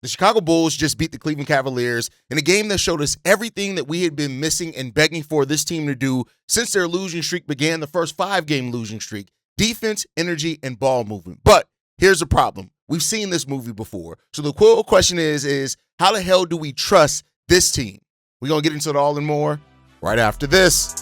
The Chicago Bulls just beat the Cleveland Cavaliers in a game that showed us everything that we had been missing and begging for this team to do since their losing streak began, the first 5-game losing streak. Defense, energy, and ball movement. But here's the problem. We've seen this movie before. So the quill question is how the hell do we trust this team? We're going to get into it all and more right after this.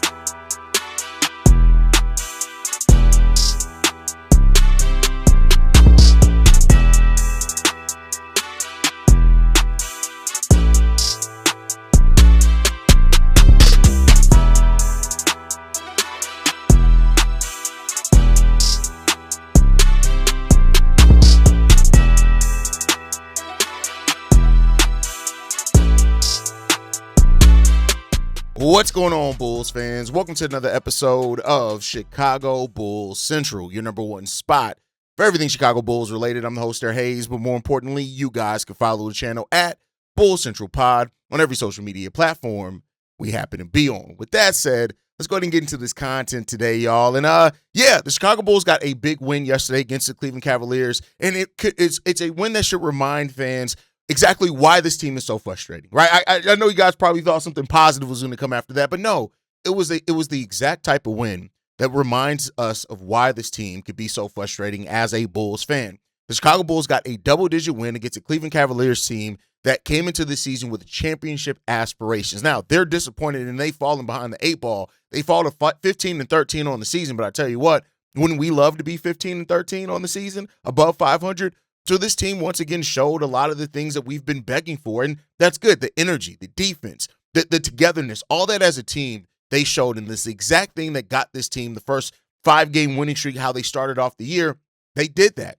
What's going on, Bulls fans? Welcome to another episode of Chicago Bulls Central, your number one spot for everything Chicago Bulls related. I'm the host there, Haize, but more importantly, you guys can follow the channel at Bulls Central Pod on every social media platform we happen to be on. With that said, let's go ahead and get into this content today, y'all. And the Chicago Bulls got a big win yesterday against the Cleveland Cavaliers, and it's a win that should remind fans exactly why this team is so frustrating, right? I know you guys probably thought something positive was going to come after that, but no, it was the exact type of win that reminds us of why this team could be so frustrating as a Bulls fan. The Chicago Bulls got a double-digit win against a Cleveland Cavaliers team that came into the season with championship aspirations. Now, they're disappointed and they've fallen behind the 8-ball. They fall to 15-13 on the season, but I tell you what, wouldn't we love to be 15-13 on the season, above 500? So this team once again showed a lot of the things that we've been begging for, and that's good. The energy, the defense, the togetherness, all that as a team they showed, and this exact thing that got this team the first 5-game winning streak, how they started off the year, they did that.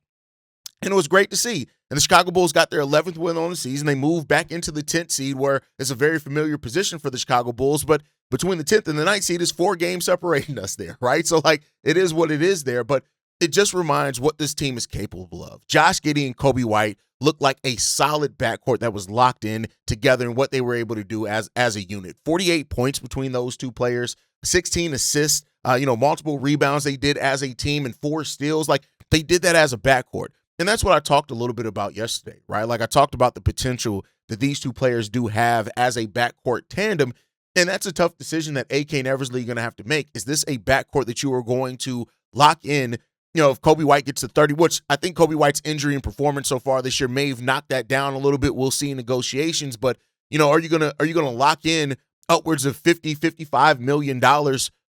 And it was great to see. And the Chicago Bulls got their 11th win on the season. They moved back into the 10th seed, where it's a very familiar position for the Chicago Bulls, but between the 10th and the 9th seed is 4 games separating us there, right? So, it is what it is there, but it just reminds what this team is capable of. Josh Giddey and Coby White looked like a solid backcourt that was locked in together and what they were able to do as a unit. 48 points between those two players, 16 assists, multiple rebounds they did as a team, and 4 steals. They did that as a backcourt. And that's what I talked a little bit about yesterday, right? I talked about the potential that these two players do have as a backcourt tandem. And that's a tough decision that AK and Eversley are going to have to make. Is this a backcourt that you are going to lock in? If Coby White gets to 30, which I think Coby White's injury and performance so far this year may have knocked that down a little bit. We'll see in negotiations, but are you gonna lock in upwards of $50-55 million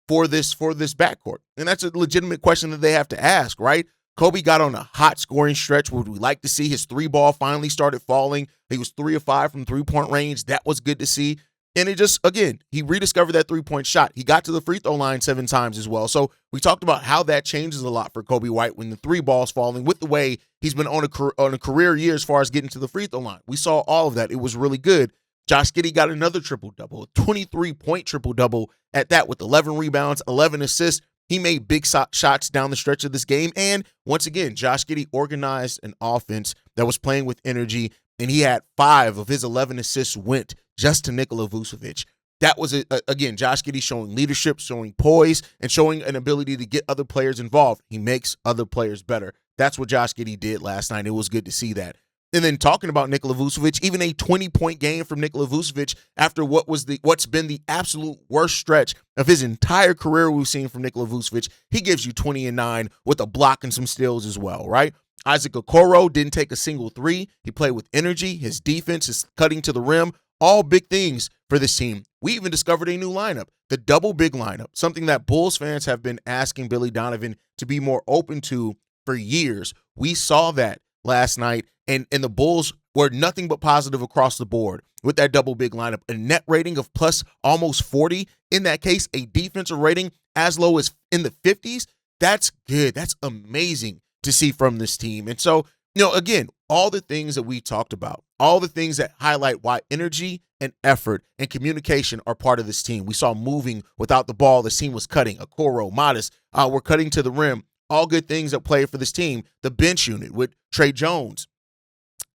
for this backcourt? And that's a legitimate question that they have to ask, right? Coby got on a hot scoring stretch. Would we like to see his 3-ball finally started falling? He was 3 of 5 from 3-point range. That was good to see. And it just, again, he rediscovered that 3-point shot. He got to the free throw line 7 times as well. So we talked about how that changes a lot for Coby White when the 3 ball's falling, with the way he's been on a career year as far as getting to the free throw line. We saw all of that. It was really good. Josh Giddey got another triple-double, a 23-point triple-double at that, with 11 rebounds, 11 assists. He made big shots down the stretch of this game. And once again, Josh Giddey organized an offense that was playing with energy, and he had 5 of his 11 assists went just to Nikola Vucevic. That was, again, Josh Giddey showing leadership, showing poise, and showing an ability to get other players involved. He makes other players better. That's what Josh Giddey did last night. It was good to see that. And then talking about Nikola Vucevic, even a 20-point game from Nikola Vucevic after what's been the absolute worst stretch of his entire career we've seen from Nikola Vucevic. He gives you 20 and 9 with a block and some steals as well, right? Isaac Okoro didn't take a single 3. He played with energy. His defense is cutting to the rim. All big things for this team. We even discovered a new lineup, the double big lineup, something that Bulls fans have been asking Billy Donovan to be more open to for years. We saw that last night, and the Bulls were nothing but positive across the board with that double big lineup. A net rating of plus almost 40. In that case, a defensive rating as low as in the 50s. That's good. That's amazing to see from this team. And so, again, all the things that we talked about, all the things that highlight why energy and effort and communication are part of this team. We saw moving without the ball. This team was cutting. Okoro, Modest, we're cutting to the rim. All good things that play for this team. The bench unit with Trey Jones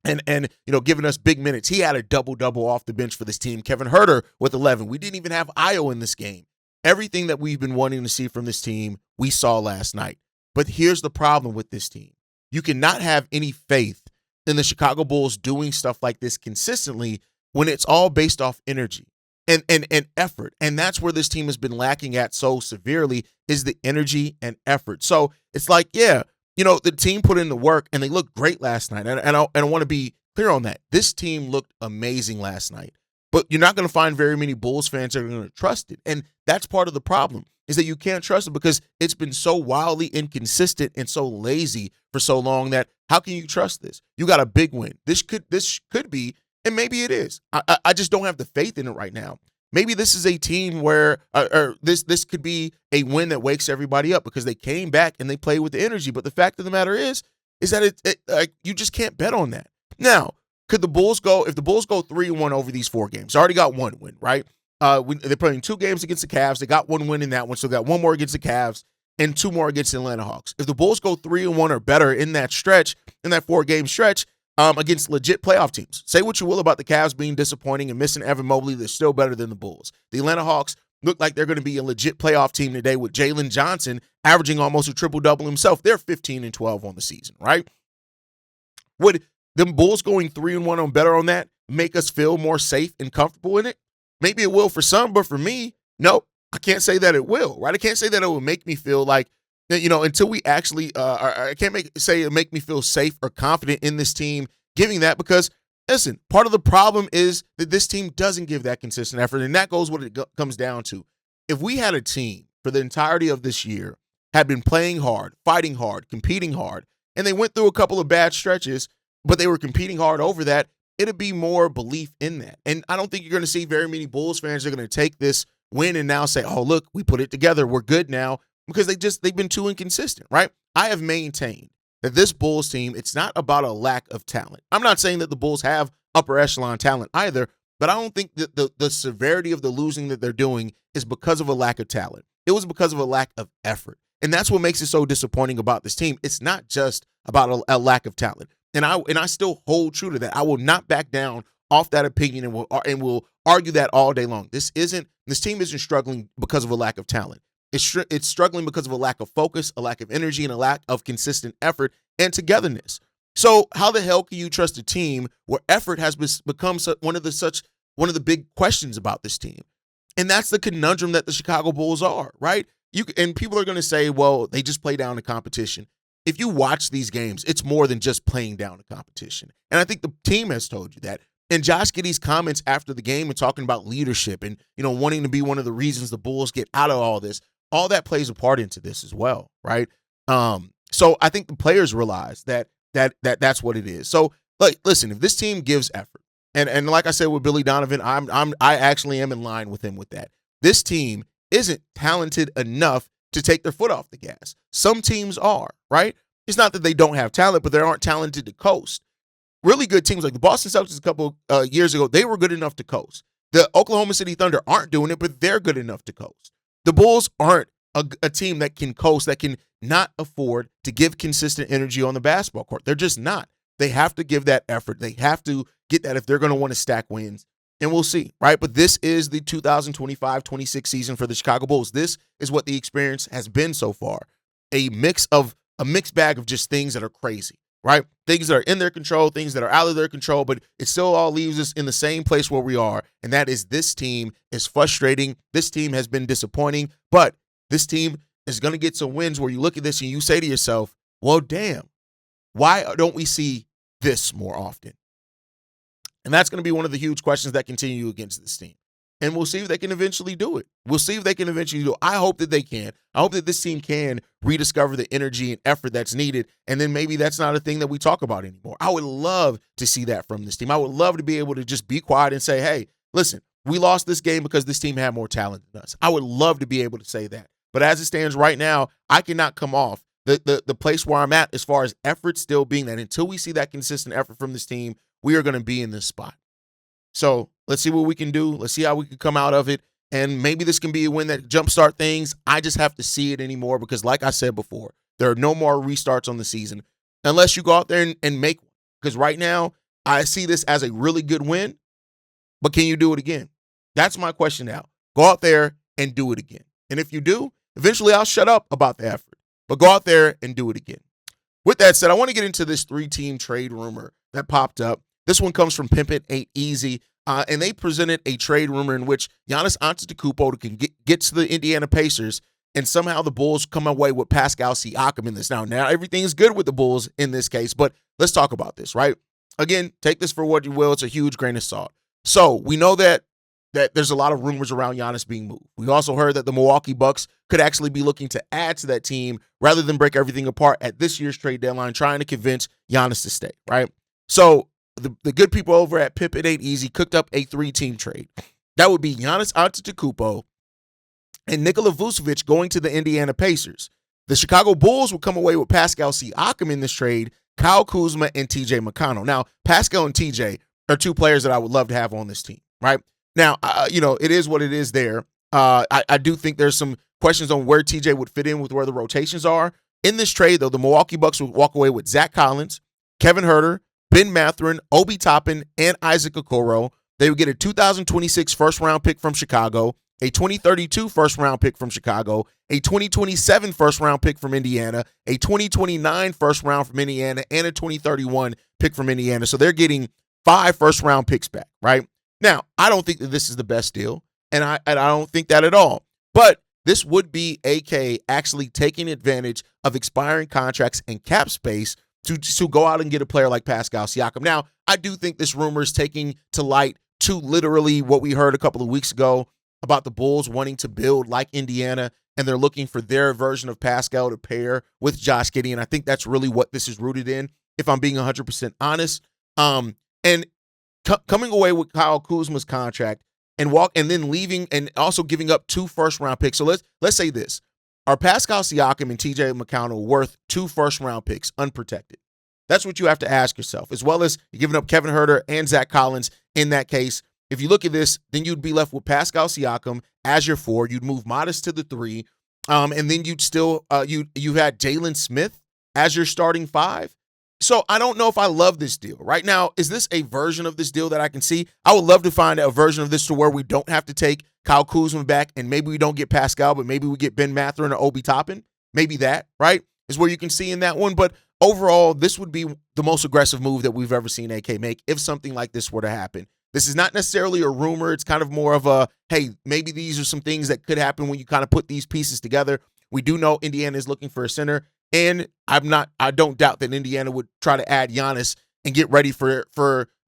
and giving us big minutes. He had a double-double off the bench for this team. Kevin Huerter with 11. We didn't even have Io in this game. Everything that we've been wanting to see from this team, we saw last night. But here's the problem with this team. You cannot have any faith in the Chicago Bulls doing stuff like this consistently when it's all based off energy and effort. And that's where this team has been lacking at so severely, is the energy and effort. So it's like, yeah, the team put in the work and they looked great last night. And I want to be clear on that. This team looked amazing last night. But you're not going to find very many Bulls fans that are going to trust it. And that's part of the problem, is that you can't trust it because it's been so wildly inconsistent and so lazy for so long that how can you trust this? You got a big win. This could be, and maybe it is. I just don't have the faith in it right now. Maybe this is a team where or this could be a win that wakes everybody up because they came back and they played with the energy. But the fact of the matter is that you just can't bet on that. Now, if the Bulls go 3-1 over these 4 games, they already got 1 win, right? They're playing 2 games against the Cavs. They got 1 win in that one, so they got 1 more against the Cavs and 2 more against the Atlanta Hawks. If the Bulls go 3-1 or better in that stretch, in that 4-game stretch, against legit playoff teams, say what you will about the Cavs being disappointing and missing Evan Mobley, they're still better than the Bulls. The Atlanta Hawks look like they're going to be a legit playoff team today with Jalen Johnson averaging almost a triple-double himself. They're 15-12 on the season, right? Would them Bulls going 3-1 on better on that make us feel more safe and comfortable in it? Maybe it will for some, but for me, no, I can't say that it will, right? I can't say that it will make me feel like, until we actually, I can't say it make me feel safe or confident in this team giving that, because, listen, part of the problem is that this team doesn't give that consistent effort, and that goes what it comes down to. If we had a team for the entirety of this year had been playing hard, fighting hard, competing hard, and they went through a couple of bad stretches, but they were competing hard over that, it'd be more belief in that. And I don't think you're going to see very many Bulls fans that are going to take this win and now say, oh, look, we put it together, we're good now, because they've been too inconsistent, right? I have maintained that this Bulls team, it's not about a lack of talent. I'm not saying that the Bulls have upper echelon talent either, but I don't think that the severity of the losing that they're doing is because of a lack of talent. It was because of a lack of effort. And that's what makes it so disappointing about this team. It's not just about a lack of talent. And I still hold true to that. I will not back down off that opinion and will argue that all day long. This team isn't struggling because of a lack of talent. It's struggling because of a lack of focus, a lack of energy, and a lack of consistent effort and togetherness. So how the hell can you trust a team where effort has become one of the big questions about this team? And that's the conundrum that the Chicago Bulls are, right? And people are going to say, well, they just play down the competition. If you watch these games, it's more than just playing down the competition. And I think the team has told you that. And Josh Giddey's comments after the game and talking about leadership and, wanting to be one of the reasons the Bulls get out of all this, all that plays a part into this as well, right? So I think the players realize that's what it is. So, listen, if this team gives effort, and like I said with Billy Donovan, I actually am in line with him with that. This team isn't talented enough to take their foot off the gas. Some teams are, right? It's not that they don't have talent, but they aren't talented to coast. Really good teams like the Boston Celtics a couple years ago, they were good enough to coast. The Oklahoma City Thunder aren't doing it, but they're good enough to coast. The Bulls aren't a team that can coast, that can not afford to give consistent energy on the basketball court. They're just not. They have to give that effort. They have to get that if they're going to want to stack wins. And we'll see, right? But this is the 2025-26 season for the Chicago Bulls. This is what the experience has been so far. A mixed bag of just things that are crazy, right? Things that are in their control, things that are out of their control, but it still all leaves us in the same place where we are, and that is this team is frustrating. This team has been disappointing, but this team is going to get some wins where you look at this and you say to yourself, well, damn, why don't we see this more often? And that's going to be one of the huge questions that continue against this team. And we'll see if they can eventually do it. I hope that they can. I hope that this team can rediscover the energy and effort that's needed. And then maybe that's not a thing that we talk about anymore. I would love to see that from this team. I would love to be able to just be quiet and say, hey, listen, we lost this game because this team had more talent than us. I would love to be able to say that. But as it stands right now, I cannot come off the place where I'm at as far as effort still being that. Until we see that consistent effort from this team, we are going to be in this spot. So let's see what we can do. Let's see how we can come out of it. And maybe this can be a win that jumpstart things. I just have to see it anymore because, like I said before, there are no more restarts on the season unless you go out there and make one. Because right now, I see this as a really good win, but can you do it again? That's my question now. Go out there and do it again. And if you do, eventually I'll shut up about the effort. But go out there and do it again. With that said, I want to get into this 3-team trade rumor that popped up. This one comes from Pimp It Ain't Easy. And they presented a trade rumor in which Giannis Antetokounmpo can get to the Indiana Pacers, and somehow the Bulls come away with Pascal Siakam in this. Now everything is good with the Bulls in this case, but let's talk about this, right? Again, take this for what you will. It's a huge grain of salt. So we know that there's a lot of rumors around Giannis being moved. We also heard that the Milwaukee Bucks could actually be looking to add to that team rather than break everything apart at this year's trade deadline, trying to convince Giannis to stay, right? So the good people over at Pip It Ain't Easy cooked up a 3-team trade. That would be Giannis Antetokounmpo and Nikola Vucevic going to the Indiana Pacers. The Chicago Bulls would come away with Pascal Siakam in this trade, Kyle Kuzma, and TJ McConnell. Now, Pascal and TJ are two players that I would love to have on this team, right? Now, it is what it is there. I do think there's some questions on where TJ would fit in with where the rotations are. In this trade, though, the Milwaukee Bucks would walk away with Zach Collins, Kevin Huerter, Ben Mathurin, Obi Toppin, and Isaac Okoro. They would get a 2026 first-round pick from Chicago, a 2032 first-round pick from Chicago, a 2027 first-round pick from Indiana, a 2029 first-round from Indiana, and a 2031 pick from Indiana. So they're getting 5 first-round picks back, right? Now, I don't think that this is the best deal, and I don't think that at all. But this would be AK actually taking advantage of expiring contracts and cap space to go out and get a player like Pascal Siakam. Now, I do think this rumor is taking to light to literally what we heard a couple of weeks ago about the Bulls wanting to build like Indiana, and they're looking for their version of Pascal to pair with Josh Giddey, and I think that's really what this is rooted in, if I'm being 100% honest. And coming away with Kyle Kuzma's contract and then leaving and also giving up 2 first-round picks. So let's say this. Are Pascal Siakam and TJ McConnell worth 2 first-round picks unprotected? That's what you have to ask yourself, as well as you're giving up Kevin Huerter and Zach Collins in that case. If you look at this, then you'd be left with Pascal Siakam as your 4. You'd move Modest to the 3. And then you'd still you had Jalen Smith as your starting 5. So I don't know if I love this deal. Right now, is this a version of this deal that I can see? I would love to find a version of this to where we don't have to take Kyle Kuzma back, and maybe we don't get Pascal, but maybe we get Ben Mathurin or Obi Toppin. Maybe that, right, is where you can see in that one. But overall, this would be the most aggressive move that we've ever seen AK make if something like this were to happen. This is not necessarily a rumor. It's kind of more of a, hey, maybe these are some things that could happen when you kind of put these pieces together. We do know Indiana is looking for a center, and I don't doubt that Indiana would try to add Giannis and get ready for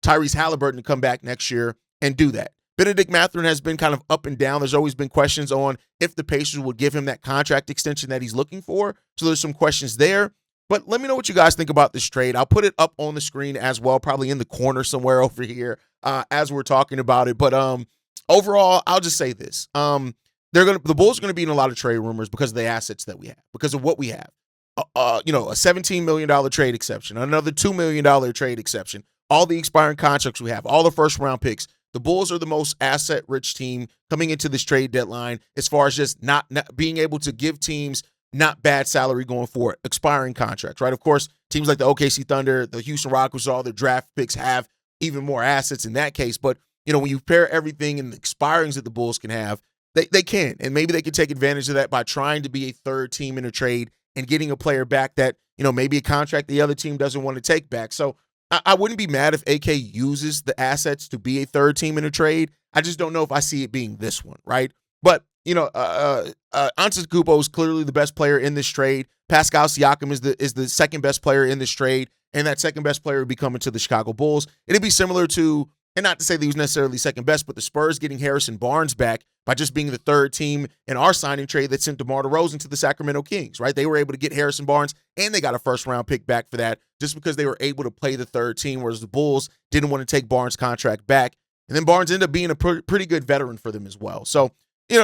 Tyrese Halliburton to come back next year and do that. Benedict Mathurin has been kind of up and down. There's always been questions on if the Pacers would give him that contract extension that he's looking for. So there's some questions there. But let me know what you guys think about this trade. I'll put it up on the screen as well, probably in the corner somewhere over here as we're talking about it. But overall, I'll just say this. The Bulls are going to be in a lot of trade rumors because of the assets that we have, because of what we have. A $17 million trade exception, another $2 million trade exception, all the expiring contracts we have, all the first-round picks. The Bulls are the most asset-rich team coming into this trade deadline as far as just not being able to give teams not bad salary going forward, expiring contracts, right? Of course, teams like the OKC Thunder, the Houston Rockets, all their draft picks have even more assets in that case. But, when you pair everything and the expirings that the Bulls can have, they can. And maybe they can take advantage of that by trying to be a third team in a trade and getting a player back that, maybe a contract the other team doesn't want to take back. So I wouldn't be mad if AK uses the assets to be a third team in a trade. I just don't know if I see it being this one, right? But, Antetokounmpo is clearly the best player in this trade. Pascal Siakam is the second best player in this trade, and that second best player would be coming to the Chicago Bulls. It'd be similar to, and not to say that he was necessarily second best, but the Spurs getting Harrison Barnes back by just being the third team in our signing trade that sent DeMar DeRozan to the Sacramento Kings, right? They were able to get Harrison Barnes, and they got a first-round pick back for that just because they were able to play the third team, whereas the Bulls didn't want to take Barnes' contract back. And then Barnes ended up being a pretty good veteran for them as well. So,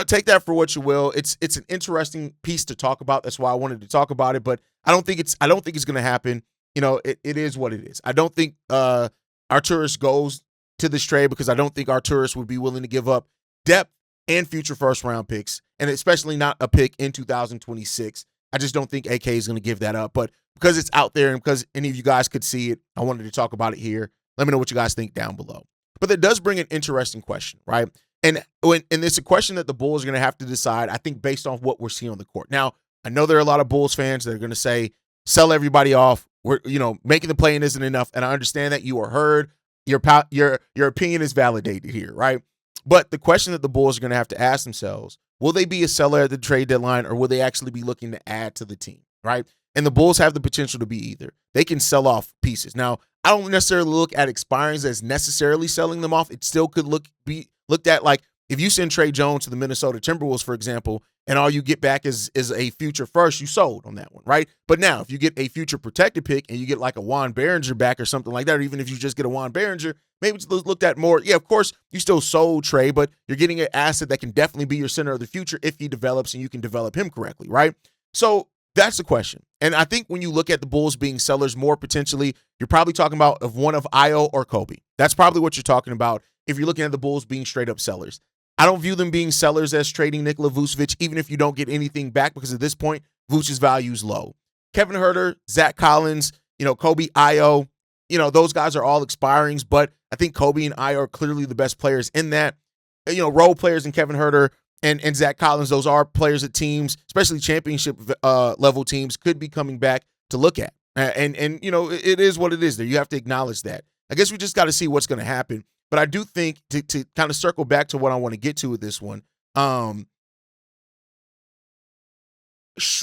take that for what you will. It's an interesting piece to talk about. That's why I wanted to talk about it, but I don't think it's going to happen. It is what it is. I don't think Arturas goes to this trade because I don't think Arturas would be willing to give up depth and future first-round picks, and especially not a pick in 2026. I just don't think AK is going to give that up. But because it's out there and because any of you guys could see it, I wanted to talk about it here. Let me know what you guys think down below. But that does bring an interesting question, right? And it's a question that the Bulls are going to have to decide, I think, based on what we're seeing on the court. Now, I know there are a lot of Bulls fans that are going to say, sell everybody off. making the play-in isn't enough, and I understand that you are heard. Your opinion is validated here, right? But the question that the Bulls are going to have to ask themselves, will they be a seller at the trade deadline, or will they actually be looking to add to the team, right? And the Bulls have the potential to be either. They can sell off pieces. Now, I don't necessarily look at expirings as necessarily selling them off. It still could be looked at like if you send Trey Jones to the Minnesota Timberwolves, for example, and all you get back is a future first, you sold on that one, right? But now, if you get a future protected pick and you get like a Juan Behringer back or something like that, or even if you just get a Juan Behringer, maybe it's looked at more. Yeah, of course, you still sold Trey, but you're getting an asset that can definitely be your center of the future if he develops and you can develop him correctly, right? So that's the question. And I think when you look at the Bulls being sellers more potentially, you're probably talking about of one of Io or Coby. That's probably what you're talking about if you're looking at the Bulls being straight up sellers. I don't view them being sellers as trading Nikola Vucevic, even if you don't get anything back, because at this point, Vucevic's value is low. Kevin Huerter, Zach Collins, Coby, Io, those guys are all expirings, but I think Coby and Io are clearly the best players in that. Role players in Kevin Huerter and Zach Collins, those are players that teams, especially championship level teams, could be coming back to look at. And it is what it is there. You have to acknowledge that. I guess we just got to see what's going to happen. But I do think to kind of circle back to what I want to get to with this one,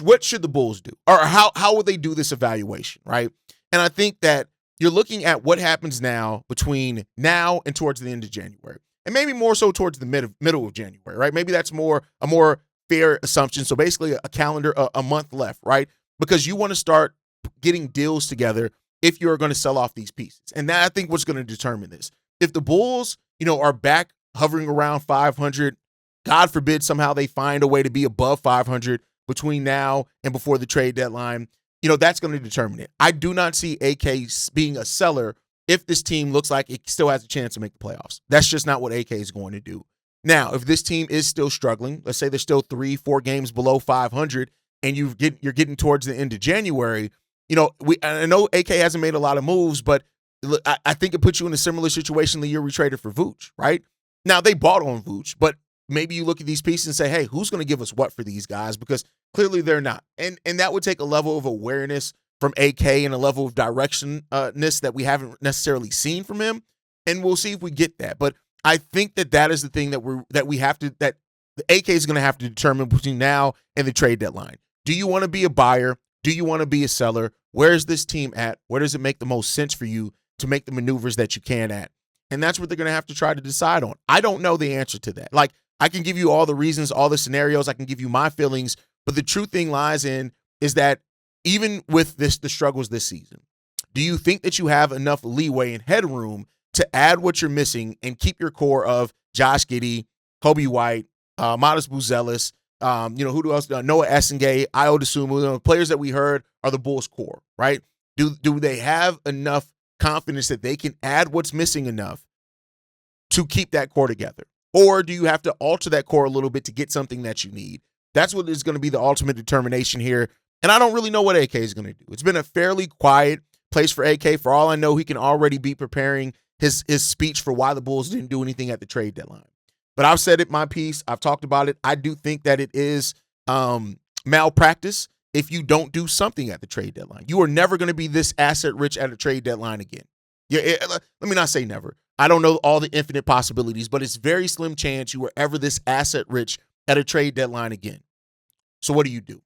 what should the Bulls do? Or how would they do this evaluation, right? And I think that you're looking at what happens now between now and towards the end of January. And maybe more so towards the middle of January, right? Maybe that's a more fair assumption. So basically a calendar, a month left, right? Because you want to start getting deals together if you're going to sell off these pieces. And that, I think, what's going to determine this. If the Bulls, are back hovering around 500, God forbid somehow they find a way to be above 500 between now and before the trade deadline, that's going to determine it. I do not see AK being a seller if this team looks like it still has a chance to make the playoffs. That's just not what AK is going to do. Now, if this team is still struggling, let's say they're still 3-4 games below 500, and you're getting towards the end of January, I know AK hasn't made a lot of moves, but I think it puts you in a similar situation the year we traded for Vooch, right? Now, they bought on Vooch, but maybe you look at these pieces and say, hey, who's going to give us what for these guys? Because clearly they're not. And that would take a level of awareness from AK and a level of directionness that we haven't necessarily seen from him. And we'll see if we get that. But I think that is the thing that the AK is going to have to determine between now and the trade deadline. Do you want to be a buyer? Do you want to be a seller? Where's this team at? Where does it make the most sense for you to make the maneuvers that you can at? And that's what they're going to have to try to decide on. I don't know the answer to that. Like, I can give you all the reasons, all the scenarios. I can give you my feelings. But the true thing lies in is that even with the struggles this season, do you think that you have enough leeway and headroom to add what you're missing and keep your core of Josh Giddey, Coby White, Modest Buzelis, who else? Noah Essengay, Io DeSumo, players that we heard are the Bulls' core, right? Do they have enough confidence that they can add what's missing enough to keep that core together? Or do you have to alter that core a little bit to get something that you need? That's what is going to be the ultimate determination here. And I don't really know what AK is going to do. It's been a fairly quiet place for AK. For all I know, he can already be preparing his speech for why the Bulls didn't do anything at the trade deadline. But I've said it, my piece. I've talked about it. I do think that it is malpractice if you don't do something at the trade deadline. You are never going to be this asset rich at a trade deadline again. Let me not say never. I don't know all the infinite possibilities, but it's very slim chance you were ever this asset rich at a trade deadline again. So what do you do?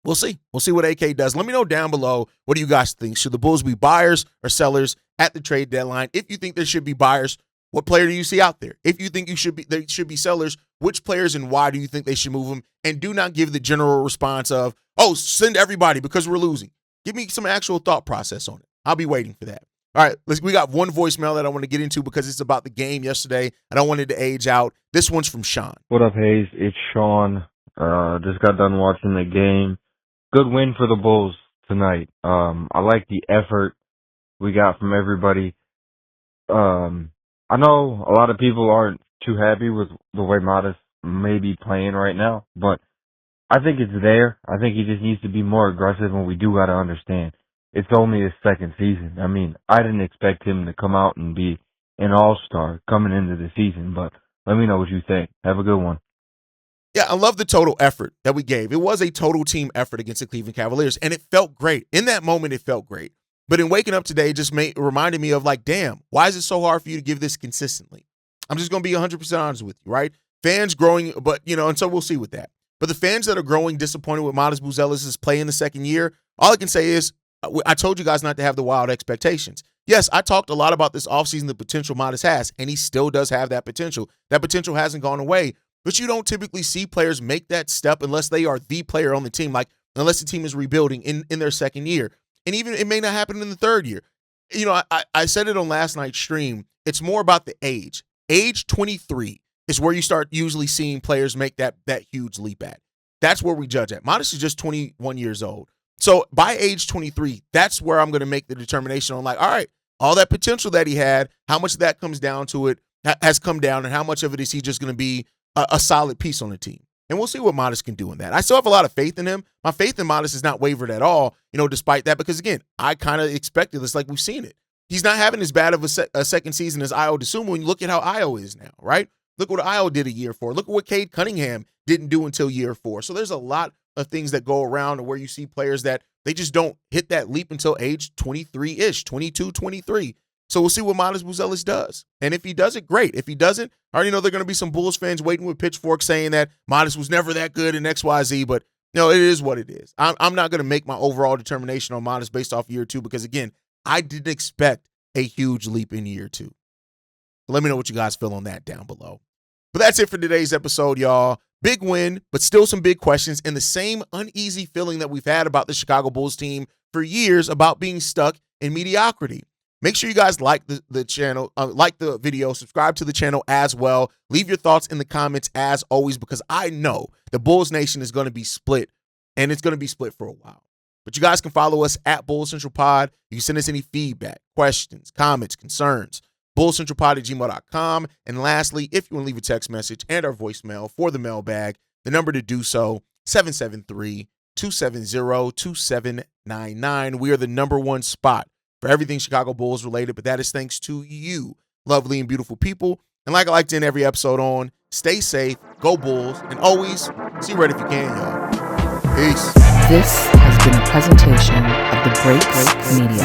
We'll see. We'll see what AK does. Let me know down below, what do you guys think? Should the Bulls be buyers or sellers at the trade deadline? If you think there should be buyers, what player do you see out there? If you think they should be sellers, which players and why do you think they should move them? And do not give the general response of, oh, send everybody because we're losing. Give me some actual thought process on it. I'll be waiting for that. All right, we got one voicemail that I want to get into because it's about the game yesterday, and I wanted to age out. This one's from Sean. What up, Haize? It's Sean. Just got done watching the game. Good win for the Bulls tonight. I like the effort we got from everybody. I know a lot of people aren't too happy with the way Modest may be playing right now, but I think it's there. I think he just needs to be more aggressive, and we do got to understand it's only his second season. I mean, I didn't expect him to come out and be an all-star coming into the season, but let me know what you think. Have a good one. Yeah, I love the total effort that we gave. It was a total team effort against the Cleveland Cavaliers, and it felt great. In that moment, it felt great. But in waking up today, it just reminded me of like, damn, why is it so hard for you to give this consistently? I'm just going to be 100% honest with you, right? Fans growing, but, and so we'll see with that. But the fans that are growing disappointed with Modest Buzelis' play in the second year, all I can say is, I told you guys not to have the wild expectations. Yes, I talked a lot about this offseason, the potential Modest has, and he still does have that potential. That potential hasn't gone away. But you don't typically see players make that step unless they are the player on the team, like unless the team is rebuilding in their second year. And even it may not happen in the third year. I said it on last night's stream. It's more about the age. Age 23 is where you start usually seeing players make that huge leap at. That's where we judge at. Modest is just 21 years old. So by age 23, that's where I'm going to make the determination on like, all right, all that potential that he had, how much of that comes down to it has come down, and how much of it is he just going to be a solid piece on the team. And we'll see what Modest can do in that. I still have a lot of faith in him. My faith in Modest is not wavered at all, despite that, because, again, I kind of expected this, like we've seen it. He's not having as bad of a second season as Io DeSumo when you look at how Io is now, right? Look what Io did a year 4. Look at what Cade Cunningham didn't do until year 4. So there's a lot of things that go around where you see players that they just don't hit that leap until age 23-ish, 22, 23. So we'll see what Modest Buzelis does. And if he does it, great. If he doesn't, I already know there are going to be some Bulls fans waiting with pitchforks saying that Modest was never that good in XYZ, but it is what it is. I'm not going to make my overall determination on Modest based off year 2 because, again, I didn't expect a huge leap in year 2. Let me know what you guys feel on that down below. But that's it for today's episode, y'all. Big win, but still some big questions and the same uneasy feeling that we've had about the Chicago Bulls team for years about being stuck in mediocrity. Make sure you guys like the channel, like the video, subscribe to the channel as well. Leave your thoughts in the comments as always, because I know the Bulls Nation is going to be split, and it's going to be split for a while. But you guys can follow us at Bulls Central Pod. You can send us any feedback, questions, comments, concerns, bullscentralpod@gmail.com. And lastly, if you want to leave a text message and our voicemail for the mailbag, the number to do so, 773-270-2799. We are the #1 spot for everything Chicago Bulls related, but that is thanks to you, lovely and beautiful people. And like I like to end every episode on, stay safe, go Bulls, and always see red if you can, y'all. Peace. This has been a presentation of the Break Media.